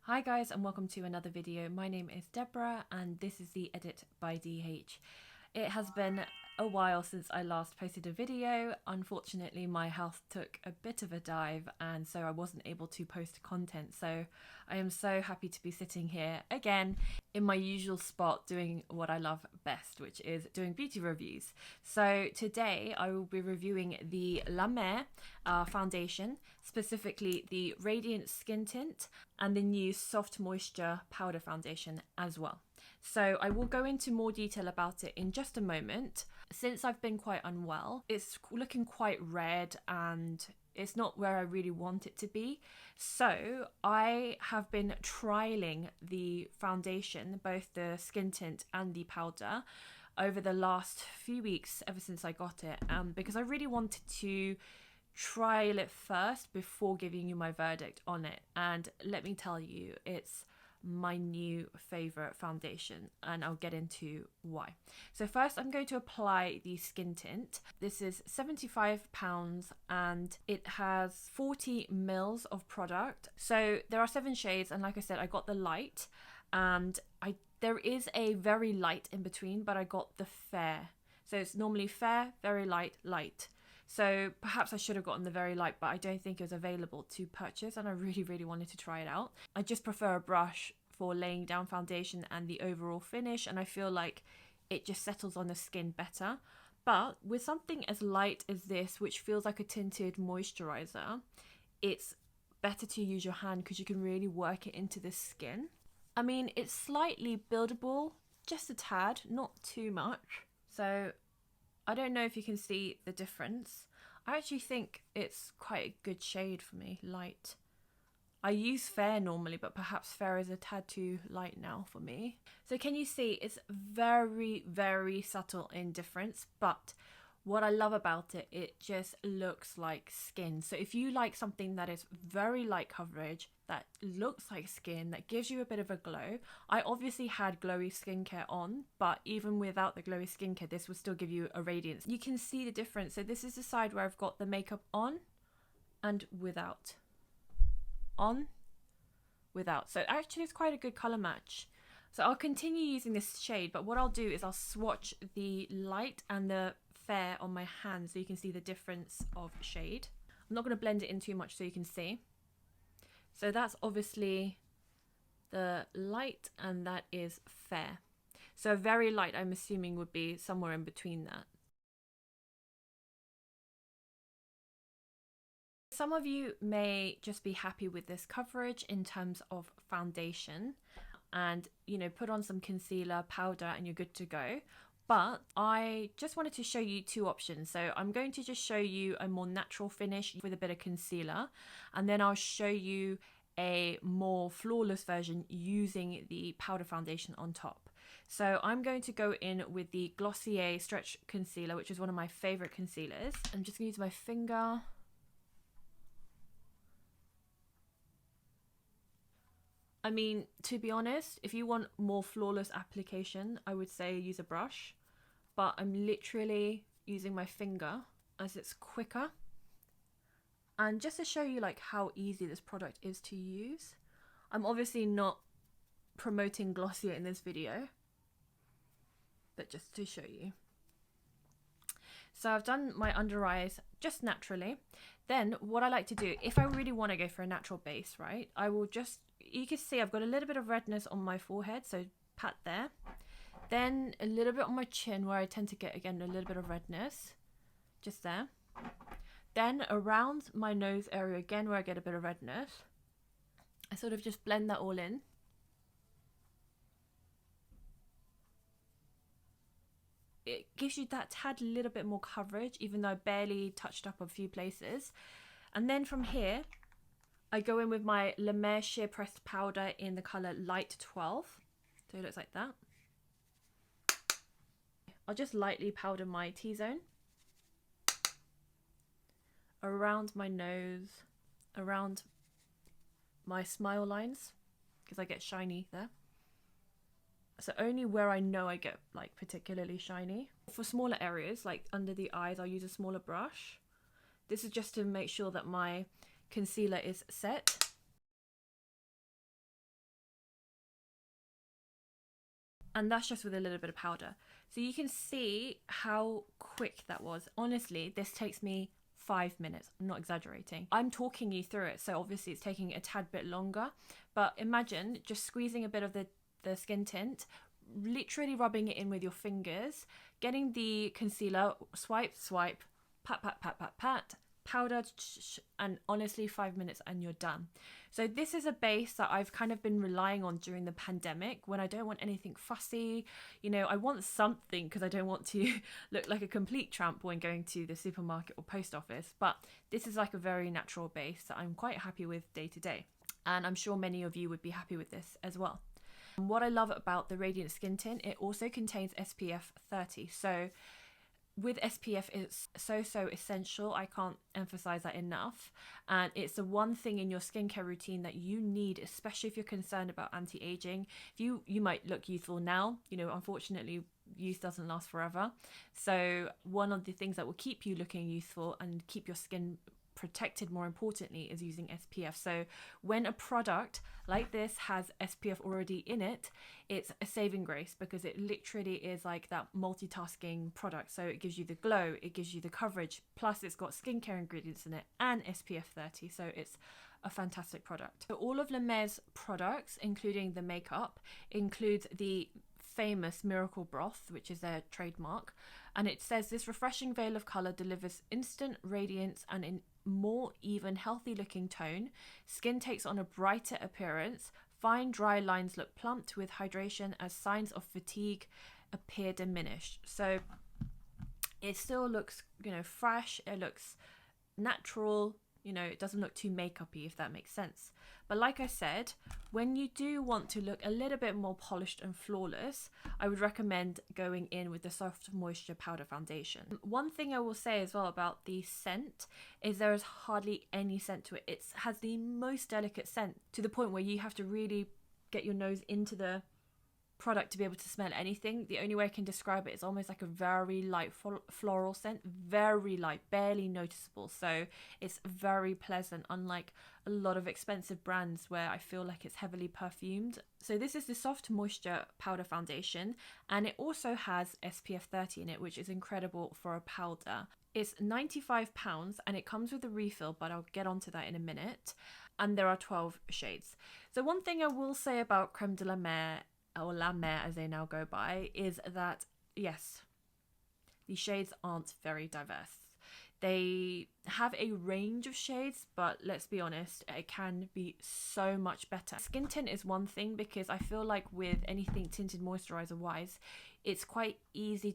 Hi guys and welcome to another video. My name is Deborah and this is the Edit by DH. It has been a while since I last posted a video. Unfortunately, my health took a bit of a dive and so I wasn't able to post content. So I am so happy to be sitting here again in my usual spot doing what I love best, which is doing beauty reviews. So today I will be reviewing the 𝕕𝕦𝕓𝕖 foundation, specifically the Radiant Skin Tint and the new Soft Moisture Powder Foundation as well. So I will go into more detail about it in just a moment. Since I've been quite unwell, it's looking quite red and it's not where I really want it to be. So I have been trialing the foundation, both the skin tint and the powder, over the last few weeks ever since I got it, because I really wanted to trial it first before giving you my verdict on it. And let me tell you, it's my new favorite foundation and I'll get into why. So first I'm going to apply the skin tint. This is £75 and it has 40 mils of product. So there are 7 shades and like I said, I got the light and there is a very light in between, but I got the fair. So it's normally fair, very light, light. So perhaps I should have gotten the very light, but I don't think it was available to purchase and I really wanted to try it out. I just prefer a brush for laying down foundation and the overall finish, and I feel like it just settles on the skin better. But with something as light as this, which feels like a tinted moisturizer, it's better to use your hand because you can really work it into the skin. I mean, it's slightly buildable, just a tad, not too much. So I don't know if you can see the difference. I actually think it's quite a good shade for me, light. I use fair normally, but perhaps fair is a tad too light now for me. So can you see it's very subtle in difference, but what I love about it, it just looks like skin. So if you like something that is very light coverage, that looks like skin, that gives you a bit of a glow. I obviously had glowy skincare on, but even without the glowy skincare, this will still give you a radiance. You can see the difference. So this is the side where I've got the makeup on and without. On, without. So actually it's quite a good color match. So I'll continue using this shade, but what I'll do is I'll swatch the light and the fair on my hand so you can see the difference of shade. I'm not going to blend it in too much so you can see. So that's obviously the light and that is fair. So very light, I'm assuming, would be somewhere in between that. Some of you may just be happy with this coverage in terms of foundation and, you know, put on some concealer, powder and you're good to go. But I just wanted to show you 2 options. So I'm going to just show you a more natural finish with a bit of concealer, and then I'll show you a more flawless version using the powder foundation on top. So I'm going to go in with the Glossier Stretch Concealer, which is one of my favorite concealers. I'm just going to use my finger. I mean, to be honest, if you want more flawless application, I would say use a brush, but I'm literally using my finger as it's quicker. And just to show you like how easy this product is to use, I'm obviously not promoting Glossier in this video, but just to show you. So I've done my under eyes just naturally. Then what I like to do, if I really want to go for a natural base, right, I will just, you can see I've got a little bit of redness on my forehead, so pat there. Then a little bit on my chin where I tend to get, again, a little bit of redness, just there. Then around my nose area again where I get a bit of redness, I sort of just blend that all in. It gives you that tad little bit more coverage, even though I barely touched up a few places. And then from here, I go in with my 𝕕𝕦𝕓𝕒 Sheer Pressed Powder in the colour Light 12. So it looks like that. I'll just lightly powder my T-zone. Around my nose, around my smile lines, because I get shiny there. So only where I know I get like particularly shiny. For smaller areas, like under the eyes, I'll use a smaller brush. This is just to make sure that my concealer is set. And that's just with a little bit of powder. So you can see how quick that was. Honestly, this takes me 5 minutes. I'm not exaggerating. I'm talking you through it, so obviously it's taking a tad bit longer. But imagine just squeezing a bit of the skin tint, literally rubbing it in with your fingers, getting the concealer, swipe, swipe, pat, pat, pat, pat, pat, powder, and honestly 5 minutes and you're done. So this is a base that I've kind of been relying on during the pandemic when I don't want anything fussy. You know, I want something because I don't want to look like a complete tramp when going to the supermarket or post office. But this is like a very natural base that I'm quite happy with day to day. And I'm sure many of you would be happy with this as well. And what I love about the Radiant Skin Tint, it also contains SPF 30. So with SPF, it's so essential. I can't emphasize that enough. And it's the one thing in your skincare routine that you need, especially if you're concerned about anti-aging. You might look youthful now, you know, unfortunately youth doesn't last forever. So one of the things that will keep you looking youthful and keep your skin protected, more importantly, is using SPF. So when a product like this has SPF already in it, it's a saving grace because it literally is like that multitasking product. So it gives you the glow, it gives you the coverage, plus it's got skincare ingredients in it and SPF 30. So it's a fantastic product. So all of 𝕕𝕦𝕓𝕤𝕗 products, including the makeup, includes the famous Miracle Broth, which is their trademark, and it says this refreshing veil of color delivers instant radiance and in more even, healthy looking tone. Skin takes on a brighter appearance. Fine dry lines look plumped with hydration as signs of fatigue appear diminished. So it still looks, you know, fresh. It looks natural. You know, it doesn't look too makeup-y, if that makes sense. But like I said, when you do want to look a little bit more polished and flawless, I would recommend going in with the Soft Moisture Powder Foundation. One thing I will say as well about the scent is there is hardly any scent to it. It has the most delicate scent, to the point where you have to really get your nose into the product to be able to smell anything. The only way I can describe it is almost like a very light floral scent, very light, barely noticeable. So it's very pleasant, unlike a lot of expensive brands where I feel like it's heavily perfumed. So this is the Soft Moisture Powder Foundation, and it also has SPF 30 in it, which is incredible for a powder. It's £95 and it comes with a refill, but I'll get onto that in a minute. And there are 12 shades. So one thing I will say about Crème de la Mer, or La Mer as they now go by, is that yes, the shades aren't very diverse. They have a range of shades, but let's be honest, it can be so much better. Skin tint is one thing, because I feel like with anything tinted moisturizer wise, it's quite easy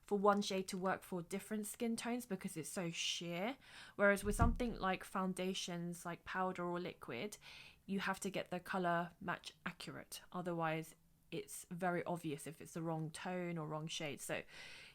for one shade to work for different skin tones because it's so sheer. Whereas with something like foundations, like powder or liquid, you have to get the color match accurate. Otherwise, it's very obvious if it's the wrong tone or wrong shade. So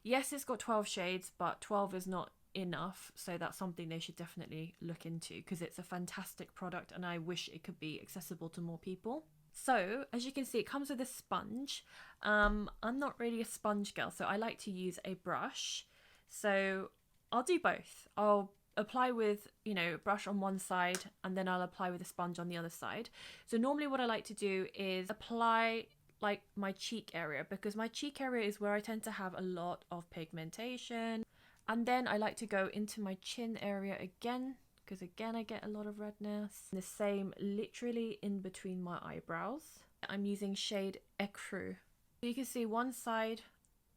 yes, it's got 12 shades, but 12 is not enough. So that's something they should definitely look into, because it's a fantastic product and I wish it could be accessible to more people. So as you can see, it comes with a sponge. I'm not really a sponge girl, so I like to use a brush. So I'll do both. I'll apply with, you know, brush on one side and then I'll apply with a sponge on the other side. So normally what I like to do is apply like my cheek area, because my cheek area is where I tend to have a lot of pigmentation. And then I like to go into my chin area again, because again I get a lot of redness. The same literally in between my eyebrows. I'm using shade Ecru. So you can see one side,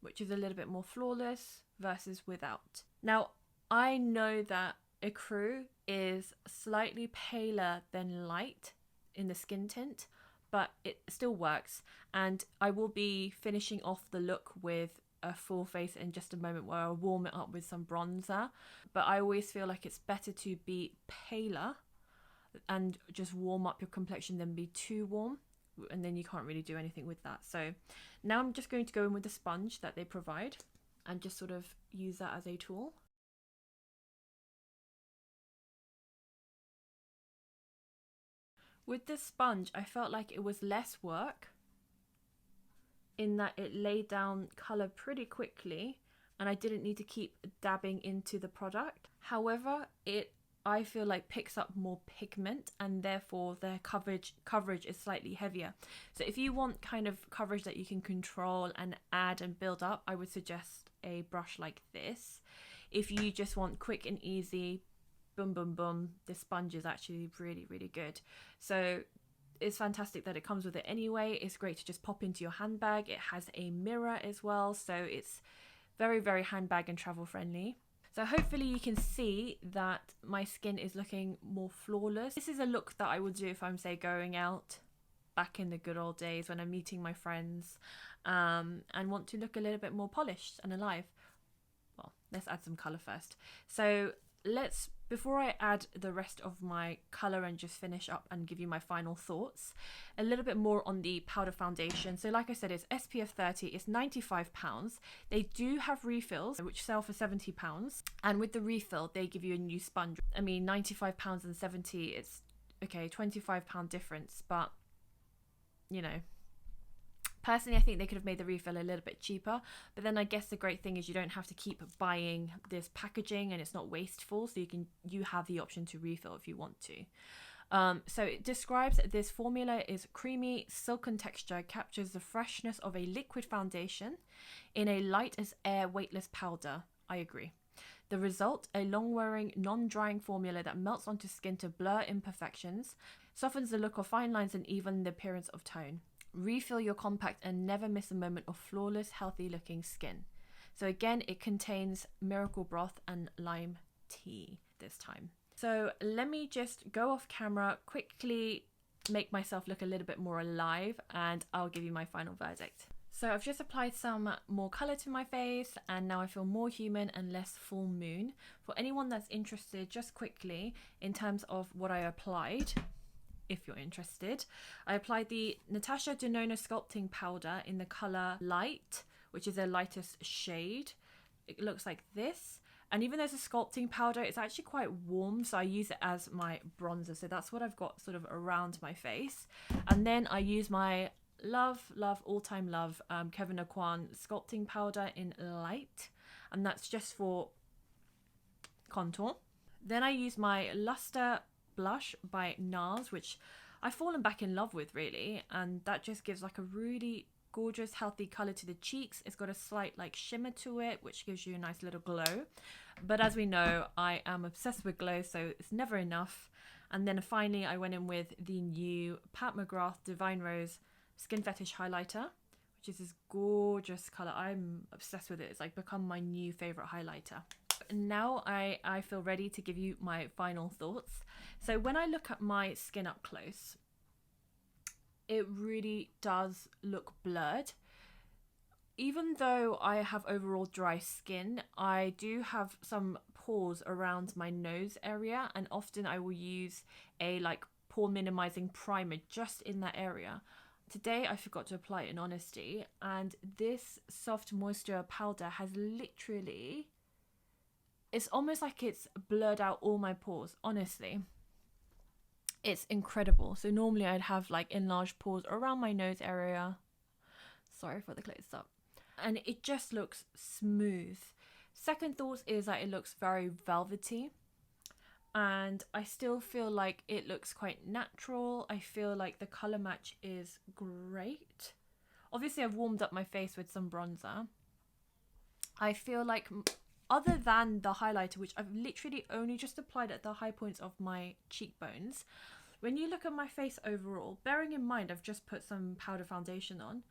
which is a little bit more flawless versus without. Now I know that Ecru is slightly paler than light in the skin tint, but it still works, and I will be finishing off the look with a full face in just a moment, where I'll warm it up with some bronzer. But I always feel like it's better to be paler and just warm up your complexion than be too warm, and then you can't really do anything with that. So now I'm just going to go in with the sponge that they provide and just sort of use that as a tool. With this sponge, I felt like it was less work in that it laid down colour pretty quickly and I didn't need to keep dabbing into the product. However, it I feel like picks up more pigment, and therefore their coverage is slightly heavier. So if you want kind of coverage that you can control and add and build up, I would suggest a brush like this. If you just want quick and easy, boom boom boom, this sponge is actually really, really good. So it's fantastic that it comes with it anyway. It's great to just pop into your handbag. It has a mirror as well, so it's very, very handbag and travel friendly. So hopefully you can see that my skin is looking more flawless. This is a look that I would do if I'm, say, going out back in the good old days when I'm meeting my friends, and want to look a little bit more polished and alive. Well, let's add some colour first. So before I add the rest of my colour and just finish up and give you my final thoughts, a little bit more on the powder foundation. So like I said, it's SPF 30, it's £95. They do have refills which sell for £70, and with the refill they give you a new sponge. I mean, £95 and 70, it's okay, £25 difference, but you know, personally, I think they could have made the refill a little bit cheaper, but then I guess the great thing is you don't have to keep buying this packaging, and it's not wasteful, so you have the option to refill if you want to. So it describes that this formula is creamy, silken texture, captures the freshness of a liquid foundation in a light as air weightless powder. I agree. The result, a long-wearing, non-drying formula that melts onto skin to blur imperfections, softens the look of fine lines, and even the appearance of tone. Refill your compact and never miss a moment of flawless, healthy looking skin. So again, it contains miracle broth and lime tea this time. So let me just go off camera, quickly make myself look a little bit more alive, and I'll give you my final verdict. So I've just applied some more colour to my face, and now I feel more human and less full moon. For anyone that's interested, just quickly, in terms of what I applied, if you're interested, I applied the Natasha Denona Sculpting powder in the colour Light, which is their lightest shade. It looks like this, and even though it's a sculpting powder, it's actually quite warm, so I use it as my bronzer. So that's what I've got sort of around my face. And then I use my all-time love Kevyn sculpting powder in Light, and that's just for contour. Then I use my Luster blush by Nars, which I've fallen back in love with, really, and that just gives like a really gorgeous, healthy color to the cheeks. It's got a slight like shimmer to it, which gives you a nice little glow. But as we know, I am obsessed with glow, so it's never enough. And then finally, I went in with the new Pat McGrath Divine Rose Skin Fetish highlighter, which is this gorgeous color. I'm obsessed with it. It's like become my new favorite highlighter. Now I feel ready to give you my final thoughts. So when I look at my skin up close, it really does look blurred. Even though I have overall dry skin, I do have some pores around my nose area, and often I will use a like pore minimizing primer just in that area. Today I forgot to apply it, in honesty, and this soft moisture powder has literally, it's almost like it's blurred out all my pores. Honestly, it's incredible. So normally I'd have like enlarged pores around my nose area. Sorry for the close up. And it just looks smooth. Second thought is that it looks very velvety, and I still feel like it looks quite natural. I feel like the color match is great. Obviously I've warmed up my face with some bronzer. I feel like, other than the highlighter, which I've literally only just applied at the high points of my cheekbones, when you look at my face overall, bearing in mind I've just put some powder foundation on,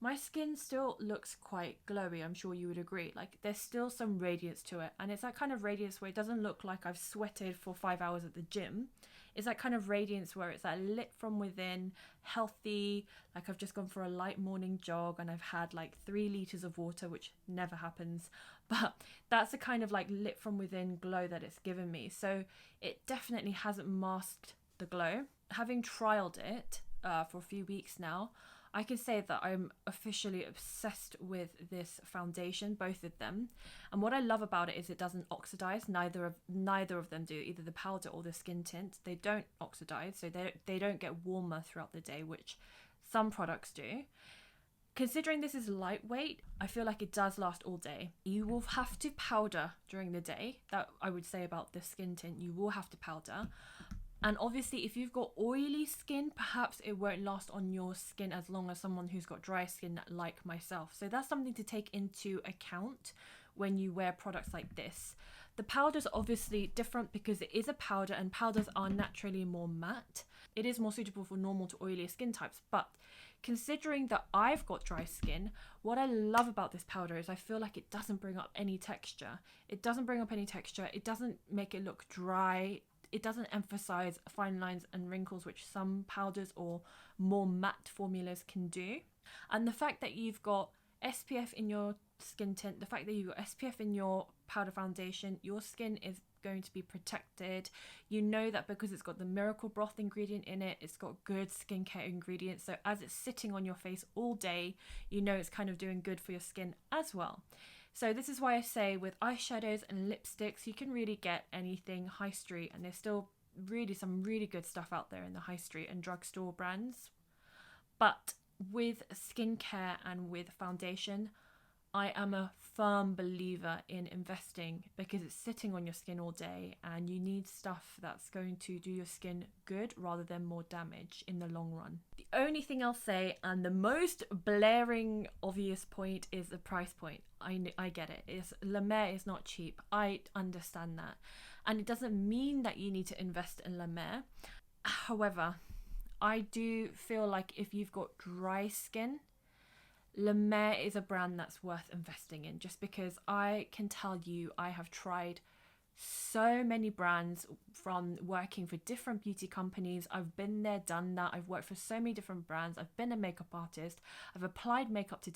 my skin still looks quite glowy. I'm sure you would agree. Like, there's still some radiance to it, and it's that kind of radiance where it doesn't look like I've sweated for 5 hours at the gym. It's that kind of radiance where it's that lit from within, healthy, like I've just gone for a light morning jog and I've had like 3 liters of water, which never happens, but that's the kind of like lit from within glow that it's given me. So it definitely hasn't masked the glow. Having trialed it for a few weeks now, I can say that I'm officially obsessed with this foundation, both of them. And what I love about it is it doesn't oxidize. Neither of them do, either the powder or the skin tint. They don't oxidize, so they don't get warmer throughout the day, which some products do. Considering this is lightweight, I feel like it does last all day. You will have to powder during the day. That I would say about the Skintint, you will have to powder. And obviously if you've got oily skin, perhaps it won't last on your skin as long as someone who's got dry skin like myself. So that's something to take into account when you wear products like this. The powder's obviously different because it is a powder, and powders are naturally more matte. It is more suitable for normal to oily skin types, but considering that I've got dry skin, what I love about this powder is I feel like it doesn't bring up any texture. It doesn't bring up any texture. It doesn't make it look dry. It doesn't emphasize fine lines and wrinkles, which some powders or more matte formulas can do. And the fact that you've got SPF in your skin tint, the fact that you've got SPF in your powder foundation, your skin is going to be protected. You know that because it's got the miracle broth ingredient in it, it's got good skincare ingredients. So as it's sitting on your face all day, you know it's kind of doing good for your skin as well. So this is why I say with eyeshadows and lipsticks, you can really get anything high street, and there's still really some really good stuff out there in the high street and drugstore brands. But with skincare and with foundation, I am a firm believer in investing because it's sitting on your skin all day and you need stuff that's going to do your skin good rather than more damage in the long run. The only thing I'll say, and the most blaring obvious point, is the price point. I get it. 𝕕𝕚𝕓𝕒𝕣𝕚 is not cheap. I understand that. And it doesn't mean that you need to invest in 𝕕𝕚𝕓. However, I do feel like if you've got dry skin, 𝕕𝕚𝕓 is a brand that's worth investing in, just because I can tell you I have tried so many brands from working for different beauty companies. I've been there, done that. I've worked for so many different brands. I've been a makeup artist. I've applied makeup to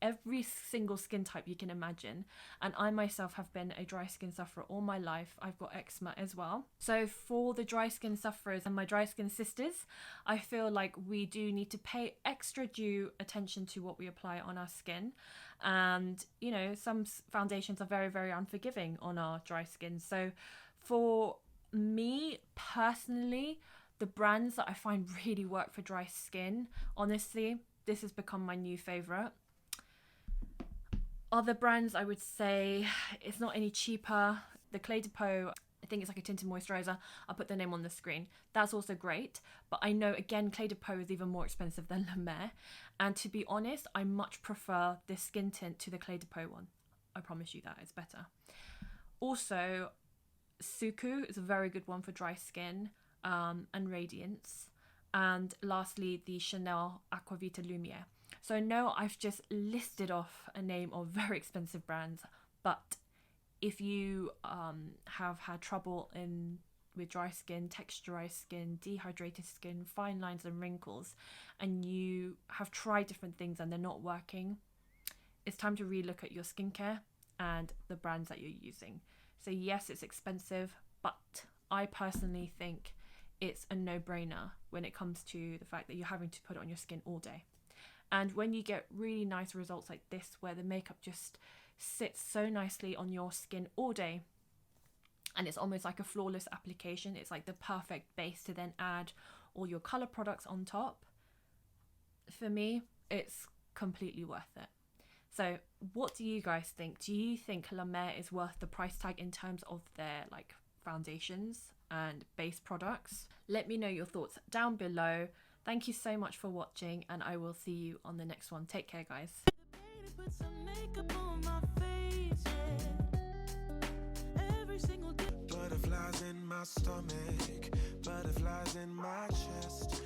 every single skin type you can imagine, and I myself have been a dry skin sufferer all my life. I've got eczema as well. So for the dry skin sufferers and my dry skin sisters, I feel like we do need to pay extra due attention to what we apply on our skin. And you know, some foundations are very, very unforgiving on our dry skin. So for me personally, the brands that I find really work for dry skin, honestly, this has become my new favorite. Other brands, I would say it's not any cheaper. The 𝕕𝕠𝕚𝕖, I think it's like a tinted moisturizer. I'll put the name on the screen. That's also great. But I know, again, 𝕕𝕠𝕚𝕖 is even more expensive than 𝕕𝕚𝕓. And to be honest, I much prefer this skin tint to the 𝕕𝕠𝕚𝕚 one. I promise you that, it's better. Also, Ecru is a very good one for dry skin and radiance. And lastly, the Chanel Aqua Vita Lumiere. So I know I've just listed off a name of very expensive brands, but if you have had trouble with dry skin, texturized skin, dehydrated skin, fine lines and wrinkles, and you have tried different things and they're not working, it's time to relook at your skincare and the brands that you're using. So yes, it's expensive, but I personally think it's a no-brainer when it comes to the fact that you're having to put it on your skin all day. And when you get really nice results like this, where the makeup just sits so nicely on your skin all day, and it's almost like a flawless application, it's like the perfect base to then add all your color products on top. For me, it's completely worth it. So what do you guys think? Do you think 𝕕𝕚𝕓 is worth the price tag in terms of their like foundations and base products? Let me know your thoughts down below. Thank you so much for watching, and I will see you on the next one. Take care, guys. Butterflies in my stomach, butterflies in my chest.